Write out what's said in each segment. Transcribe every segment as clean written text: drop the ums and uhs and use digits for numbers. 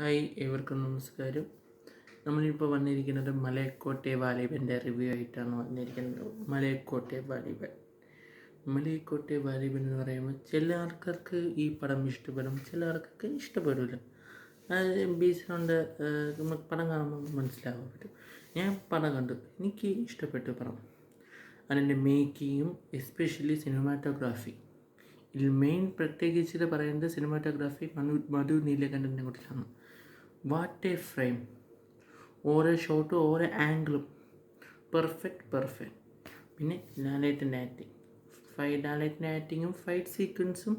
Hi, ഏവർക്കും നമസ്കാരം. നമ്മളിപ്പോൾ വന്നിരിക്കുന്നത് മലൈക്കോട്ടെ വാലിബൻ്റെ റിവ്യൂ ആയിട്ടാണ് വന്നിരിക്കുന്നത്. മലൈക്കോട്ടെ വാലിബൻ എന്ന് പറയുമ്പോൾ ചില ആൾക്കാർക്ക് ഈ പടം ഇഷ്ടപ്പെടും, ചില ആൾക്കാർക്ക് ഇഷ്ടപ്പെടില്ല. അത് ബേസ്ഡ് ഓൺ നമുക്ക് പടം കാണുമ്പോൾ മനസ്സിലാകാൻ പറ്റും. ഞാൻ പടം കണ്ടു, എനിക്ക് ഇഷ്ടപ്പെട്ടു പടം. അതിൻ്റെ മേക്കിങ്ങും എസ്പെഷ്യലി സിനിമാറ്റോഗ്രാഫി. ഇതിൽ മെയിൻ പ്രത്യേകിച്ചിട്ട് പറയുന്നത് സിനിമാറ്റോഗ്രാഫി മധു നീലകണ്ഠനെ കുറിച്ചാണ്. വാട്ട് എ ഫ്രെയിം, ഓരോ ഷോട്ടും ഓരോ ആംഗിളും പെർഫെക്റ്റ്. പിന്നെ ലാലേട്ടൻ്റെ ആക്ടിങ്ങും ഫൈറ്റ് സീക്വൻസും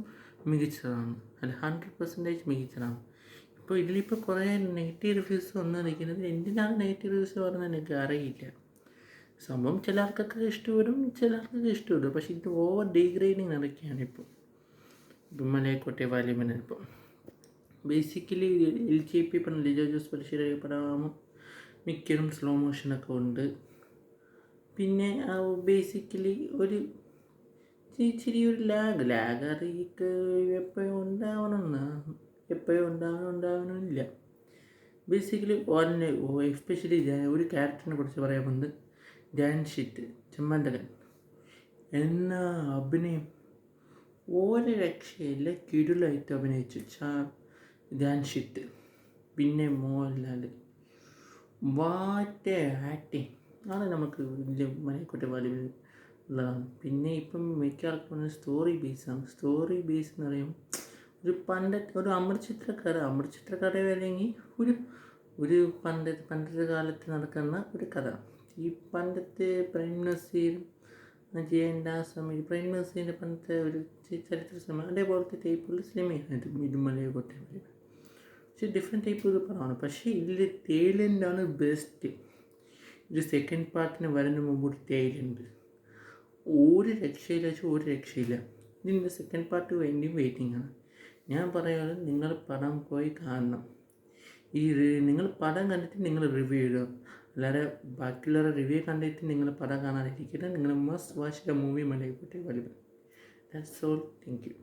മികച്ചതാണ്. അത് 100% മികച്ചതാണ്. ഇതിലിപ്പോൾ കുറേ നെഗറ്റീവ് റിവ്യൂസ് വന്നിരിക്കുന്നത്. എന്തിനാണ് നെഗറ്റീവ് റിവ്യൂസ് പറഞ്ഞാൽ എനിക്ക് അറിയില്ല. സംഭവം ചില ആൾക്കൊക്കെ ഇഷ്ടപ്പെടും, ചില ആൾക്കൊക്കെ ഇഷ്ടപ്പെടും. പക്ഷേ ഇത് ഓവർ ഡീഗ്രേഡിങ് നടക്കുകയാണ് ഇപ്പോൾ മലൈക്കോട്ടെ വാലിബൻ. ഇപ്പോൾ ബേസിക്കലി LJP പടം, ലിജോ ജോസ് പലിശ്ശേരി പടമാകുമ്പോൾ മിക്കതും സ്ലോ മോഷനൊക്കെ ഉണ്ട്. പിന്നെ ബേസിക്കലി ഒരു ഇച്ചിരി ഒരു ലാഗ് അറിയിക്ക് എപ്പോഴും ഉണ്ടാവണമെന്നില്ല. ബേസിക്കലി എസ്പെഷ്യലി ഒരു ക്യാരക്ടറിനെ കുറിച്ച് പറയുന്നത് ജാൻഷിറ്റ് ചെമ്മന്തകൻ എന്ന അഭിനയം ഒരു രക്ഷയില്ല. കിടിലായിട്ട് അഭിനയിച്ചു ജാൻഷിറ്റ്. പിന്നെ മോഹൻലാൽ, വാറ്റ് ആക്ടിങ് ആണ് നമുക്ക് മലൈക്കോട്ടെ വാലിബൻ ഉള്ളതാണ്. പിന്നെ ഇപ്പം മിക്ക ആൾക്കും സ്റ്റോറി ബേസ് എന്ന് പറയുമ്പോൾ ഒരു അമർ ചിത്രകഥ അല്ലെങ്കിൽ ഒരു പണ്ടത്തെ കാലത്ത് നടക്കുന്ന ഒരു കഥ. ഈ പണ്ടത്തെ പ്രേം നസീറിൻ്റെ പണ്ടത്തെ ഒരു ചരിത്ര സിനിമ അതേപോലത്തെ ടൈപ്പുള്ള സിനിമയാണ് ഇത് മലൈക്കോട്ടെ വാലിബൻ. പക്ഷേ ഡിഫറെൻറ്റ് ടൈപ്പ് ഒരു പടമാണ്. പക്ഷേ ഇതിൽ തേയിലൻ്റാണ് ബെസ്റ്റ്. ഇത് സെക്കൻഡ് പാർട്ടിന് വരുന്ന മുമ്പ് ഒരു തേയിലുണ്ട്, ഒരു രക്ഷയില്ല. ഇതിൻ്റെ സെക്കൻഡ് പാർട്ട് വേണ്ടിയും വെയിറ്റിംഗ് ആണ്. ഞാൻ പറയാതെ നിങ്ങൾ പടം പോയി കാണണം. നിങ്ങൾ പടം കണ്ടിട്ട് നിങ്ങൾ റിവ്യൂ ഇടുക, അല്ലാതെ ബാക്കിയുള്ളവരുടെ റിവ്യൂ കണ്ടിട്ട് നിങ്ങൾ പടം കാണാതിരിക്കരുത്. നിങ്ങൾ must watch the movie Malaikottai Vaaliban. That's all. Thank you.